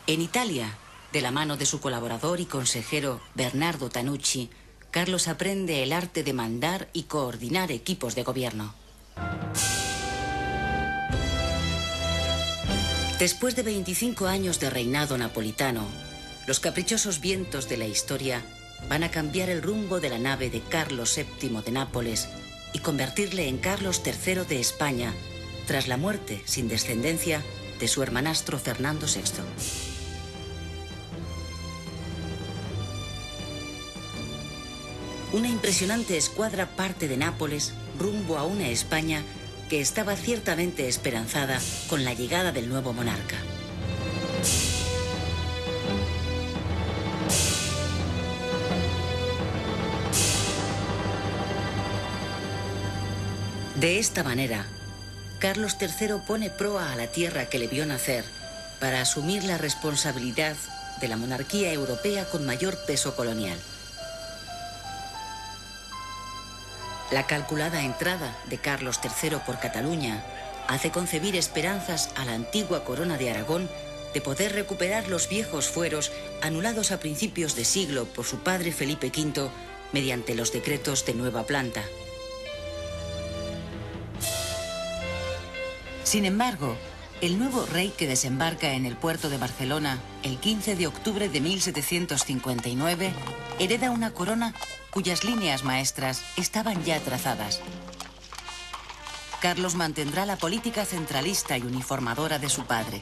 En Italia, de la mano de su colaborador y consejero Bernardo Tanucci, Carlos aprende el arte de mandar y coordinar equipos de gobierno. Después de 25 años de reinado napolitano, los caprichosos vientos de la historia van a cambiar el rumbo de la nave de Carlos VII de Nápoles y convertirle en Carlos III de España, tras la muerte sin descendencia de su hermanastro Fernando VI. Una impresionante escuadra parte de Nápoles rumbo a una España que estaba ciertamente esperanzada con la llegada del nuevo monarca. De esta manera, Carlos III pone proa a la tierra que le vio nacer para asumir la responsabilidad de la monarquía europea con mayor peso colonial. La calculada entrada de Carlos III por Cataluña hace concebir esperanzas a la antigua corona de Aragón de poder recuperar los viejos fueros anulados a principios de siglo por su padre Felipe V mediante los decretos de Nueva Planta. Sin embargo, el nuevo rey que desembarca en el puerto de Barcelona el 15 de octubre de 1759 hereda una corona cuyas líneas maestras estaban ya trazadas. Carlos mantendrá la política centralista y uniformadora de su padre.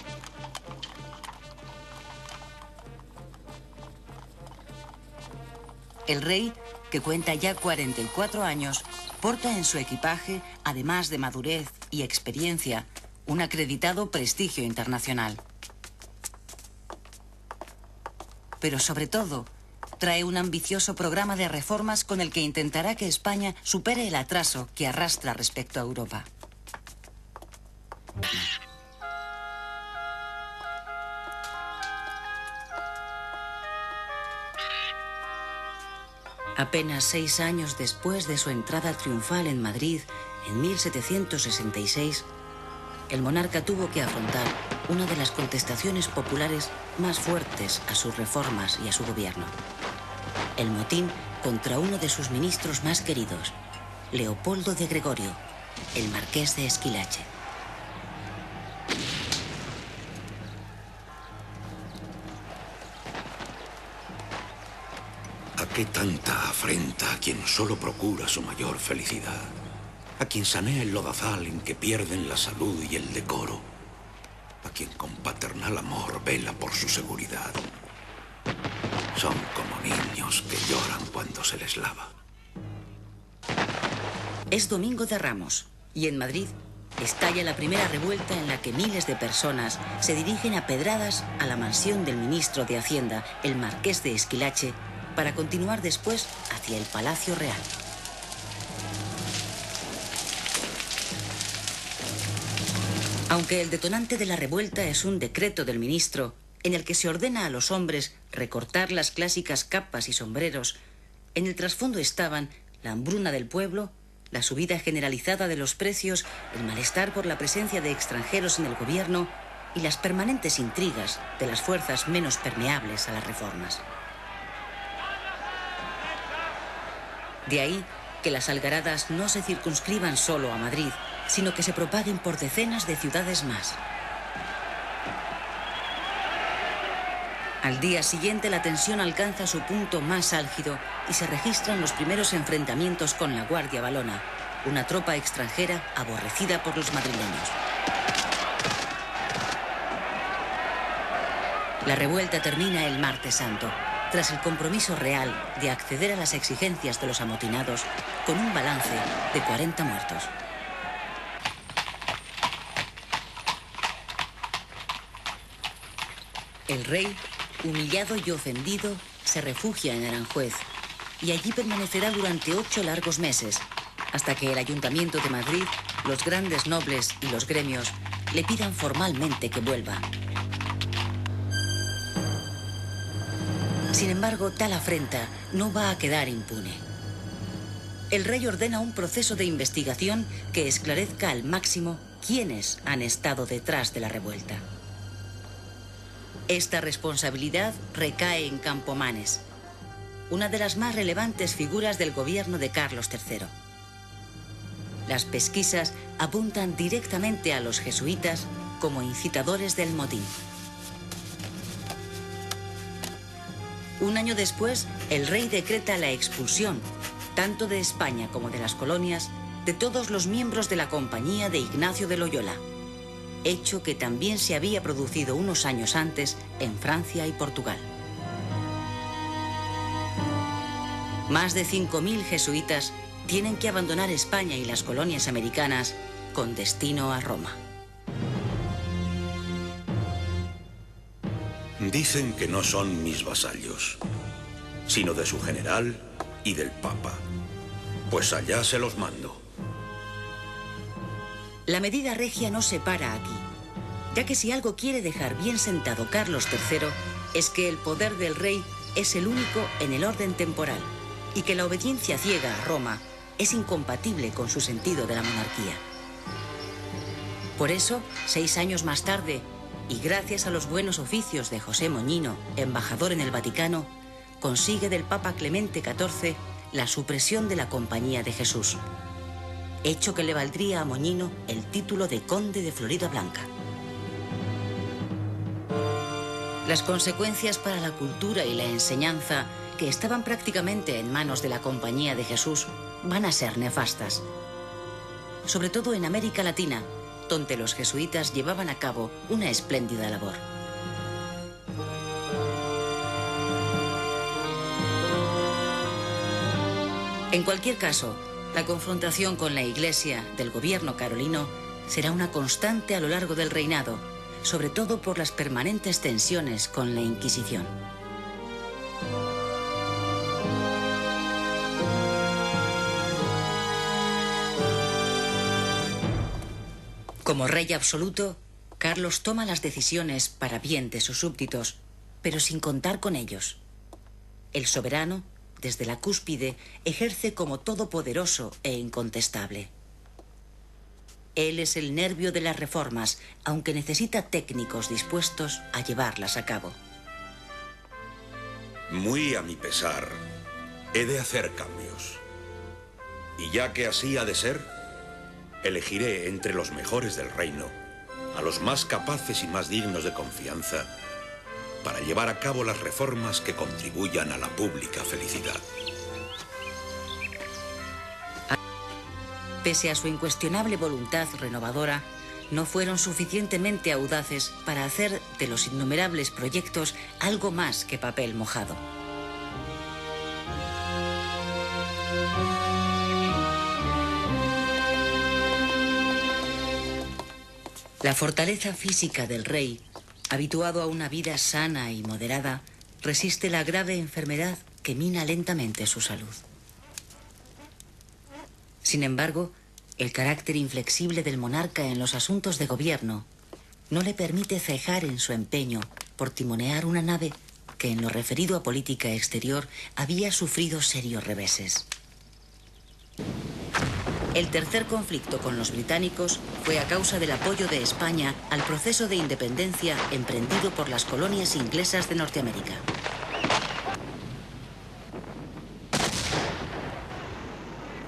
El rey, que cuenta ya 44 años, porta en su equipaje, además de madurez y experiencia, un acreditado prestigio internacional. Pero sobre todo, trae un ambicioso programa de reformas con el que intentará que España supere el atraso que arrastra respecto a Europa. Apenas 6 años después de su entrada triunfal en Madrid, en 1766, el monarca tuvo que afrontar una de las contestaciones populares más fuertes a sus reformas y a su gobierno. El motín contra uno de sus ministros más queridos, Leopoldo de Gregorio, el marqués de Esquilache. ¿A qué tanta afrenta a quien solo procura su mayor felicidad? A quien sanea el lodazal en que pierden la salud y el decoro. A quien con paternal amor vela por su seguridad. Son como niños que lloran cuando se les lava. Es Domingo de Ramos y en Madrid estalla la primera revuelta en la que miles de personas se dirigen a pedradas a la mansión del ministro de Hacienda, el marqués de Esquilache, para continuar después hacia el Palacio Real. Aunque el detonante de la revuelta es un decreto del ministro en el que se ordena a los hombres recortar las clásicas capas y sombreros, en el trasfondo estaban la hambruna del pueblo, la subida generalizada de los precios, el malestar por la presencia de extranjeros en el gobierno y las permanentes intrigas de las fuerzas menos permeables a las reformas. De ahí que las algaradas no se circunscriban solo a Madrid, sino que se propaguen por decenas de ciudades más. Al día siguiente la tensión alcanza su punto más álgido y se registran los primeros enfrentamientos con la Guardia Valona, una tropa extranjera aborrecida por los madrileños. La revuelta termina el Martes Santo, tras el compromiso real de acceder a las exigencias de los amotinados con un balance de 40 muertos. El rey, humillado y ofendido, se refugia en Aranjuez y allí permanecerá durante 8 largos meses, hasta que el Ayuntamiento de Madrid, los grandes nobles y los gremios le pidan formalmente que vuelva. Sin embargo, tal afrenta no va a quedar impune. El rey ordena un proceso de investigación que esclarezca al máximo quiénes han estado detrás de la revuelta. Esta responsabilidad recae en Campomanes, una de las más relevantes figuras del gobierno de Carlos III. Las pesquisas apuntan directamente a los jesuitas como incitadores del motín. Un año después, el rey decreta la expulsión, tanto de España como de las colonias, de todos los miembros de la compañía de Ignacio de Loyola, hecho que también se había producido unos años antes en Francia y Portugal. Más de 5.000 jesuitas tienen que abandonar España y las colonias americanas con destino a Roma. Dicen que no son mis vasallos, sino de su general y del Papa. Pues allá se los mando. La medida regia no se para aquí, ya que si algo quiere dejar bien sentado Carlos III es que el poder del rey es el único en el orden temporal y que la obediencia ciega a Roma es incompatible con su sentido de la monarquía. Por eso, 6 años más tarde, y gracias a los buenos oficios de José Moñino, embajador en el Vaticano, consigue del Papa Clemente XIV la supresión de la Compañía de Jesús, hecho que le valdría a Moñino el título de Conde de Florida Blanca. Las consecuencias para la cultura y la enseñanza, que estaban prácticamente en manos de la Compañía de Jesús, van a ser nefastas. Sobre todo en América Latina, donde los jesuitas llevaban a cabo una espléndida labor. En cualquier caso, la confrontación con la Iglesia del gobierno carolino será una constante a lo largo del reinado, sobre todo por las permanentes tensiones con la Inquisición. Como rey absoluto, Carlos toma las decisiones para bien de sus súbditos, pero sin contar con ellos. El soberano, desde la cúspide, ejerce como todopoderoso e incontestable. Él es el nervio de las reformas, aunque necesita técnicos dispuestos a llevarlas a cabo. Muy a mi pesar, he de hacer cambios. Y ya que así ha de ser, elegiré entre los mejores del reino a los más capaces y más dignos de confianza para llevar a cabo las reformas que contribuyan a la pública felicidad. Pese a su incuestionable voluntad renovadora, no fueron suficientemente audaces para hacer de los innumerables proyectos algo más que papel mojado. La fortaleza física del rey, habituado a una vida sana y moderada, resiste la grave enfermedad que mina lentamente su salud. Sin embargo, el carácter inflexible del monarca en los asuntos de gobierno no le permite cejar en su empeño por timonear una nave que en lo referido a política exterior había sufrido serios reveses. El tercer conflicto con los británicos fue a causa del apoyo de España al proceso de independencia emprendido por las colonias inglesas de Norteamérica.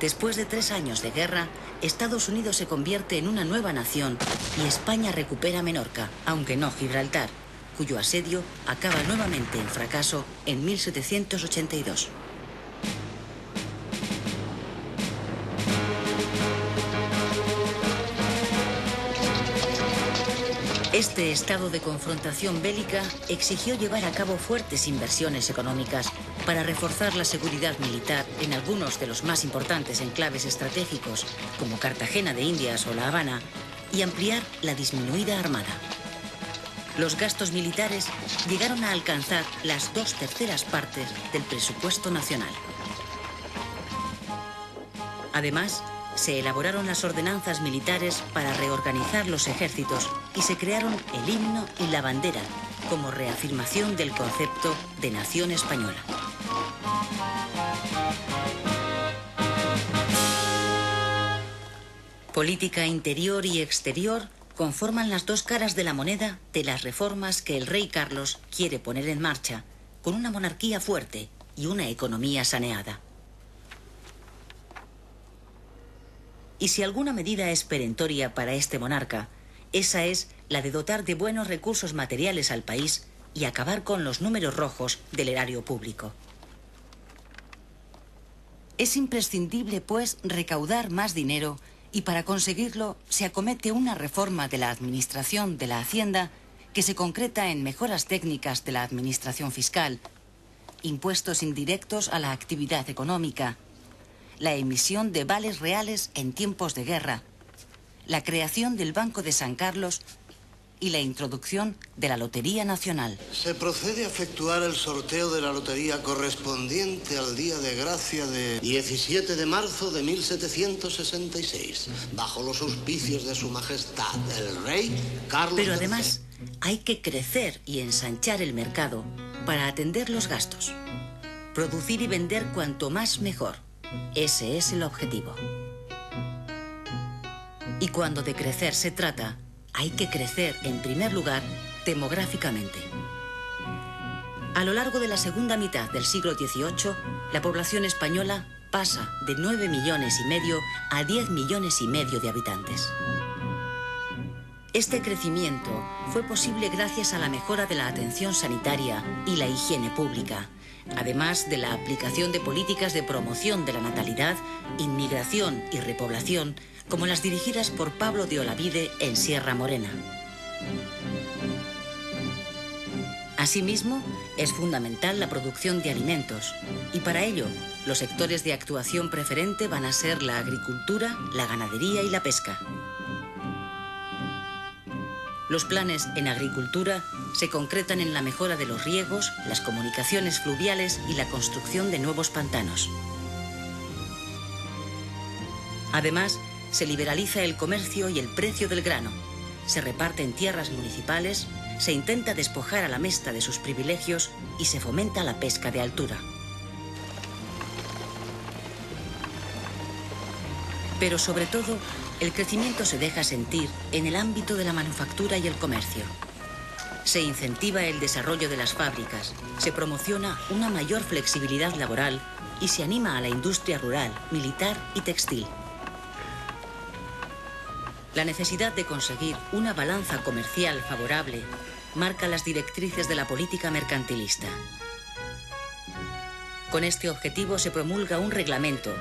Después de 3 años de guerra, Estados Unidos se convierte en una nueva nación y España recupera Menorca, aunque no Gibraltar, cuyo asedio acaba nuevamente en fracaso en 1782. Este estado de confrontación bélica exigió llevar a cabo fuertes inversiones económicas para reforzar la seguridad militar en algunos de los más importantes enclaves estratégicos, como Cartagena de Indias o La Habana, y ampliar la disminuida armada. Los gastos militares llegaron a alcanzar las 2/3 partes del presupuesto nacional. Además, se elaboraron las ordenanzas militares para reorganizar los ejércitos y se crearon el himno y la bandera como reafirmación del concepto de nación española. Política interior y exterior conforman las dos caras de la moneda de las reformas que el rey Carlos quiere poner en marcha, con una monarquía fuerte y una economía saneada. Y si alguna medida es perentoria para este monarca, esa es la de dotar de buenos recursos materiales al país y acabar con los números rojos del erario público. Es imprescindible, pues, recaudar más dinero y para conseguirlo se acomete una reforma de la administración de la Hacienda que se concreta en mejoras técnicas de la administración fiscal, impuestos indirectos a la actividad económica, la emisión de vales reales en tiempos de guerra, la creación del Banco de San Carlos y la introducción de la Lotería Nacional. Se procede a efectuar el sorteo de la lotería correspondiente al día de gracia de 17 de marzo de 1766, bajo los auspicios de Su Majestad, el Rey Carlos III. Pero además hay que crecer y ensanchar el mercado para atender los gastos. Producir y vender cuanto más mejor. Ese es el objetivo. Y cuando de crecer se trata, hay que crecer, en primer lugar, demográficamente. A lo largo de la segunda mitad del siglo XVIII, la población española pasa de 9,5 millones a 10,5 millones de habitantes. Este crecimiento fue posible gracias a la mejora de la atención sanitaria y la higiene pública, además de la aplicación de políticas de promoción de la natalidad, inmigración y repoblación, como las dirigidas por Pablo de Olavide en Sierra Morena. Asimismo, es fundamental la producción de alimentos, y para ello, los sectores de actuación preferente van a ser la agricultura, la ganadería y la pesca. Los planes en agricultura se concretan en la mejora de los riegos, las comunicaciones fluviales y la construcción de nuevos pantanos. Además, se liberaliza el comercio y el precio del grano, se reparten tierras municipales, se intenta despojar a la mesta de sus privilegios y se fomenta la pesca de altura. Pero sobre todo, el crecimiento se deja sentir en el ámbito de la manufactura y el comercio. Se incentiva el desarrollo de las fábricas, se promociona una mayor flexibilidad laboral y se anima a la industria rural, militar y textil. La necesidad de conseguir una balanza comercial favorable marca las directrices de la política mercantilista. Con este objetivo se promulga un reglamento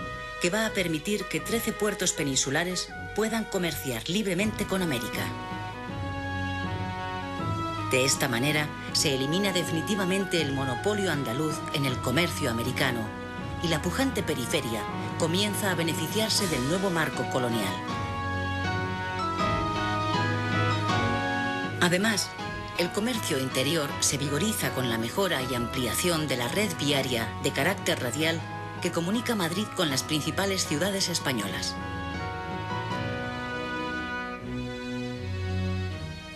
que va a permitir que 13 puertos peninsulares puedan comerciar libremente con América. De esta manera se elimina definitivamente el monopolio andaluz en el comercio americano y la pujante periferia comienza a beneficiarse del nuevo marco colonial. Además, el comercio interior se vigoriza con la mejora y ampliación de la red viaria de carácter radial que comunica Madrid con las principales ciudades españolas.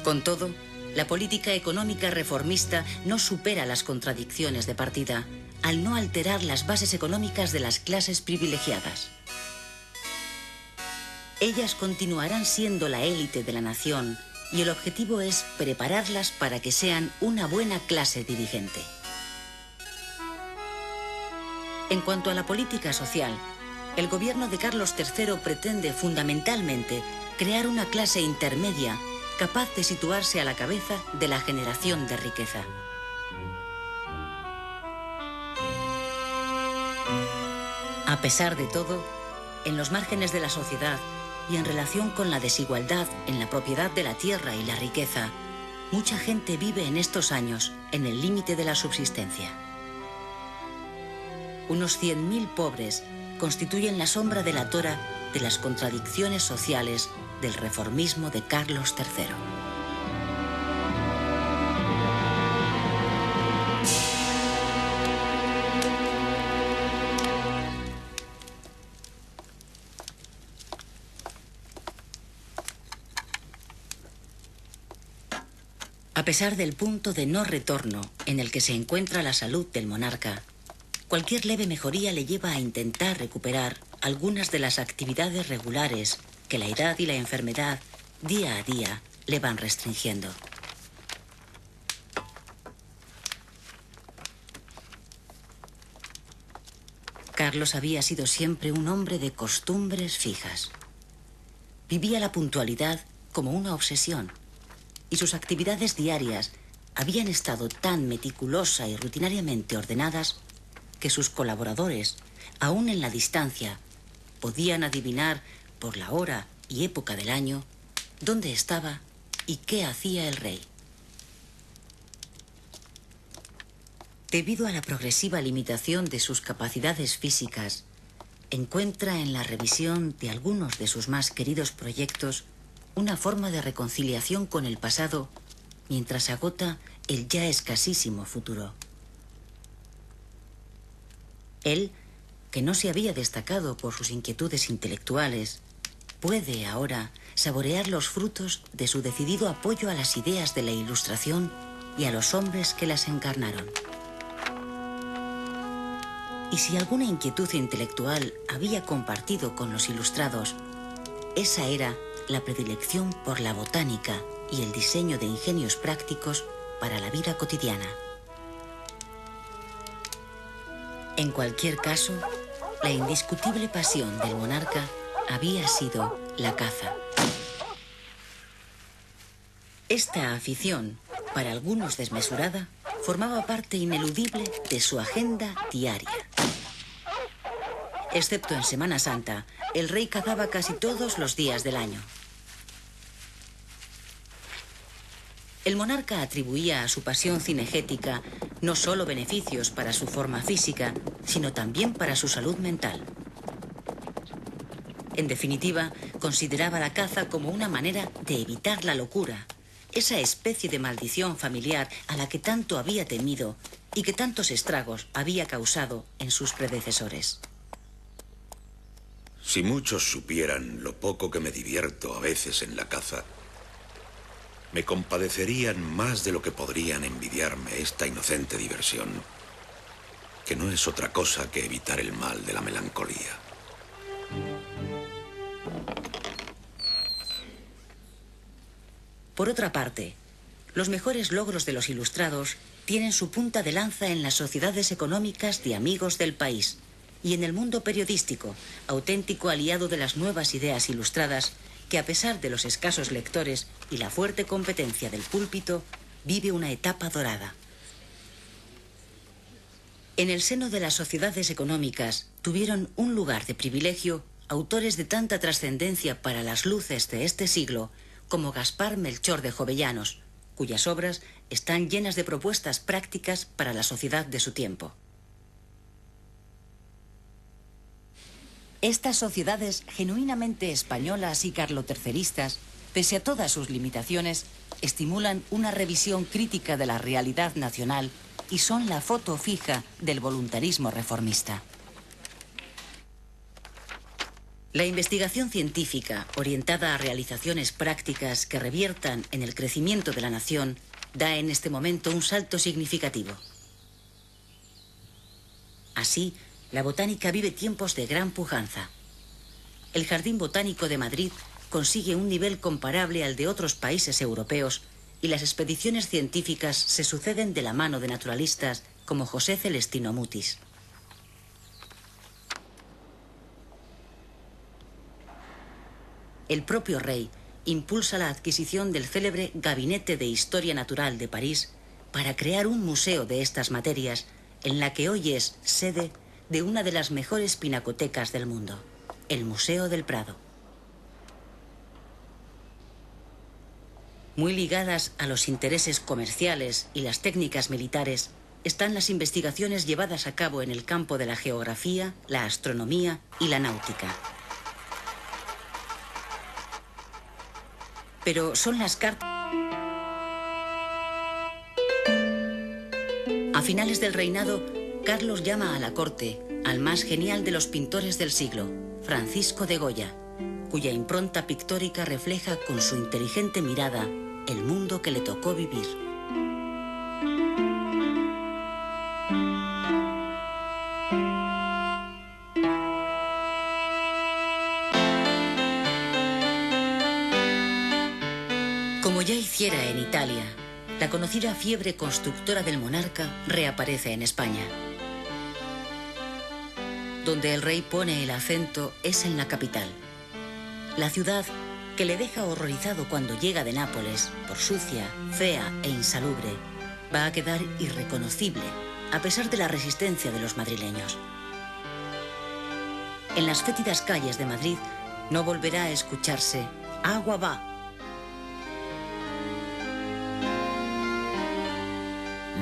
Con todo, la política económica reformista no supera las contradicciones de partida al no alterar las bases económicas de las clases privilegiadas. Ellas continuarán siendo la élite de la nación y el objetivo es prepararlas para que sean una buena clase dirigente. En cuanto a la política social, el gobierno de Carlos III pretende fundamentalmente crear una clase intermedia capaz de situarse a la cabeza de la generación de riqueza. A pesar de todo, en los márgenes de la sociedad y en relación con la desigualdad en la propiedad de la tierra y la riqueza, mucha gente vive en estos años en el límite de la subsistencia. Unos 100.000 pobres constituyen la sombra delatora de las contradicciones sociales del reformismo de Carlos III. A pesar del punto de no retorno en el que se encuentra la salud del monarca, cualquier leve mejoría le lleva a intentar recuperar algunas de las actividades regulares que la edad y la enfermedad día a día le van restringiendo. Carlos había sido siempre un hombre de costumbres fijas. Vivía la puntualidad como una obsesión, y sus actividades diarias habían estado tan meticulosa y rutinariamente ordenadas que sus colaboradores, aún en la distancia, podían adivinar por la hora y época del año dónde estaba y qué hacía el rey. Debido a la progresiva limitación de sus capacidades físicas, encuentra en la revisión de algunos de sus más queridos proyectos una forma de reconciliación con el pasado mientras agota el ya escasísimo futuro. Él, que no se había destacado por sus inquietudes intelectuales, puede ahora saborear los frutos de su decidido apoyo a las ideas de la Ilustración y a los hombres que las encarnaron. Y si alguna inquietud intelectual había compartido con los ilustrados, esa era la predilección por la botánica y el diseño de ingenios prácticos para la vida cotidiana. En cualquier caso, la indiscutible pasión del monarca había sido la caza. Esta afición, para algunos desmesurada, formaba parte ineludible de su agenda diaria. Excepto en Semana Santa, el rey cazaba casi todos los días del año. El monarca atribuía a su pasión cinegética no solo beneficios para su forma física, sino también para su salud mental. En definitiva, consideraba la caza como una manera de evitar la locura, esa especie de maldición familiar a la que tanto había temido y que tantos estragos había causado en sus predecesores. Si muchos supieran lo poco que me divierto a veces en la caza, me compadecerían más de lo que podrían envidiarme esta inocente diversión, que no es otra cosa que evitar el mal de la melancolía. Por otra parte, los mejores logros de los ilustrados tienen su punta de lanza en las sociedades económicas de amigos del país y en el mundo periodístico, auténtico aliado de las nuevas ideas ilustradas, que a pesar de los escasos lectores y la fuerte competencia del púlpito, vive una etapa dorada. En el seno de las sociedades económicas tuvieron un lugar de privilegio autores de tanta trascendencia para las luces de este siglo como Gaspar Melchor de Jovellanos, cuyas obras están llenas de propuestas prácticas para la sociedad de su tiempo. Estas sociedades genuinamente españolas y carloterceristas, pese a todas sus limitaciones, estimulan una revisión crítica de la realidad nacional y son la foto fija del voluntarismo reformista. La investigación científica, orientada a realizaciones prácticas que reviertan en el crecimiento de la nación, da en este momento un salto significativo. Así, la botánica vive tiempos de gran pujanza. El Jardín Botánico de Madrid consigue un nivel comparable al de otros países europeos y las expediciones científicas se suceden de la mano de naturalistas como José Celestino Mutis. El propio rey impulsa la adquisición del célebre Gabinete de Historia Natural de París para crear un museo de estas materias en la que hoy es sede de una de las mejores pinacotecas del mundo, el Museo del Prado. Muy ligadas a los intereses comerciales y las técnicas militares están las investigaciones llevadas a cabo en el campo de la geografía, la astronomía y la náutica. Pero son las cartas. A finales del reinado, Carlos llama a la corte al más genial de los pintores del siglo, Francisco de Goya, cuya impronta pictórica refleja con su inteligente mirada el mundo que le tocó vivir. Como ya hiciera en Italia, la conocida fiebre constructora del monarca reaparece en España. Donde el rey pone el acento es en la capital. La ciudad que le deja horrorizado cuando llega de Nápoles, por sucia, fea e insalubre, va a quedar irreconocible, a pesar de la resistencia de los madrileños. En las fétidas calles de Madrid no volverá a escucharse "agua va".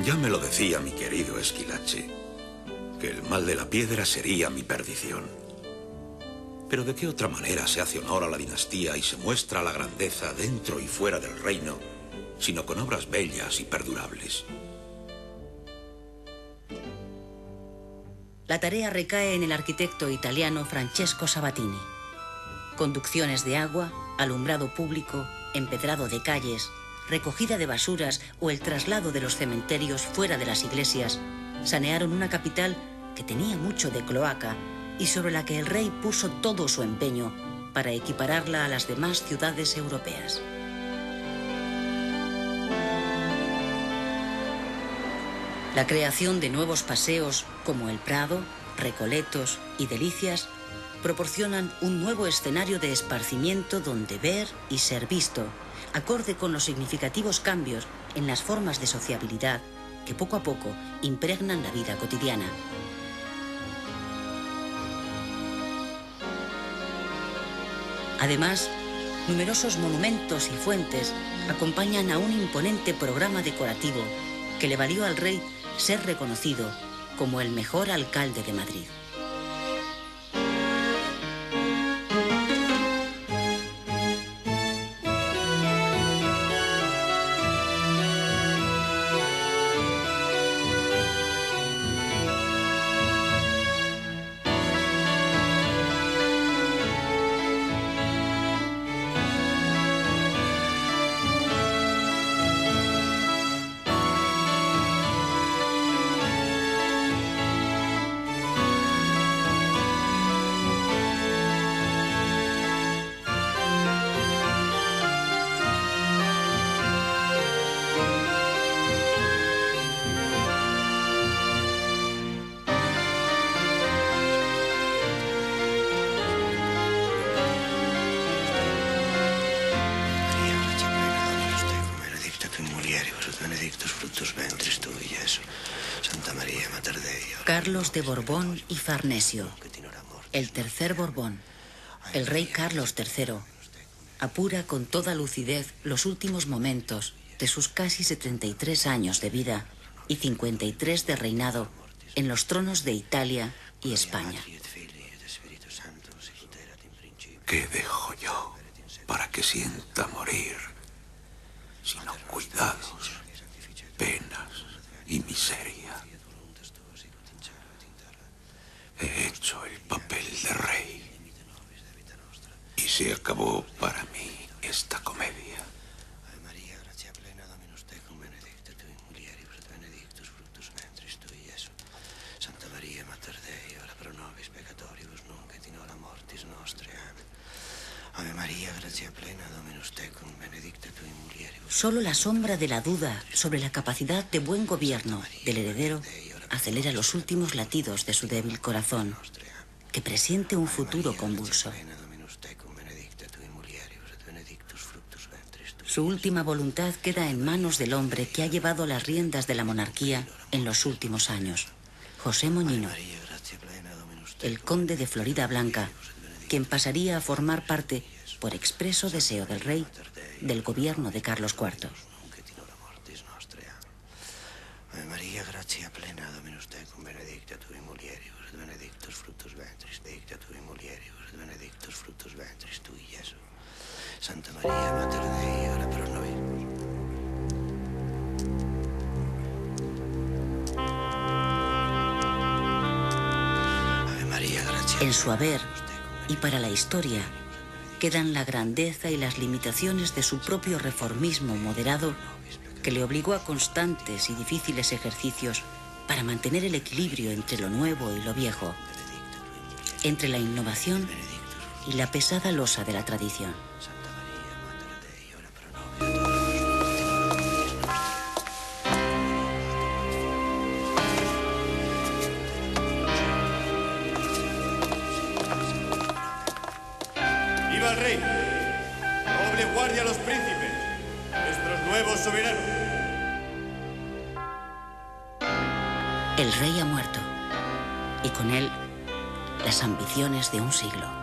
Ya me lo decía mi querido Esquilache, que el mal de la piedra sería mi perdición. Pero ¿de qué otra manera se hace honor a la dinastía y se muestra la grandeza dentro y fuera del reino, sino con obras bellas y perdurables? La tarea recae en el arquitecto italiano Francesco Sabatini. Conducciones de agua, alumbrado público, empedrado de calles, recogida de basuras o el traslado de los cementerios fuera de las iglesias sanearon una capital que tenía mucho de cloaca y sobre la que el rey puso todo su empeño para equipararla a las demás ciudades europeas. La creación de nuevos paseos como el Prado, Recoletos y Delicias proporcionan un nuevo escenario de esparcimiento donde ver y ser visto, acorde con los significativos cambios en las formas de sociabilidad que poco a poco impregnan la vida cotidiana. Además, numerosos monumentos y fuentes acompañan a un imponente programa decorativo que le valió al rey ser reconocido como el mejor alcalde de Madrid. Carlos de Borbón y Farnesio, el tercer Borbón, el rey Carlos III, apura con toda lucidez los últimos momentos de sus casi 73 años de vida y 53 de reinado en los tronos de Italia y España. ¿Qué dejo yo para que sienta morir? Sino cuidados, penas y miseria. He hecho el papel de rey y se acabó para mí esta comedia. Solo la sombra de la duda sobre la capacidad de buen gobierno del heredero acelera los últimos latidos de su débil corazón, que presiente un futuro convulso. Su última voluntad queda en manos del hombre que ha llevado las riendas de la monarquía en los últimos años, José Moñino, el conde de Florida Blanca, quien pasaría a formar parte, por expreso deseo del rey, del gobierno de Carlos IV. Ave Maria, gratia plena, Dominus tecum, benedicta tui mulieribus, et benedictus fructus ventris, benedicta tui mulieribus, et benedictus fructus ventris tui, Iesus. Santa Maria, Mater Dei, ora pro nobis. Ave Maria, gratia. En su haber, y para la historia, quedan la grandeza y las limitaciones de su propio reformismo moderado, que le obligó a constantes y difíciles ejercicios para mantener el equilibrio entre lo nuevo y lo viejo, entre la innovación y la pesada losa de la tradición. Santa Maria, Mater Dei, ora pro nobis. rey. Doble guardia a los príncipes, nuestros nuevos soberanos. El rey ha muerto, y con él las ambiciones de un siglo.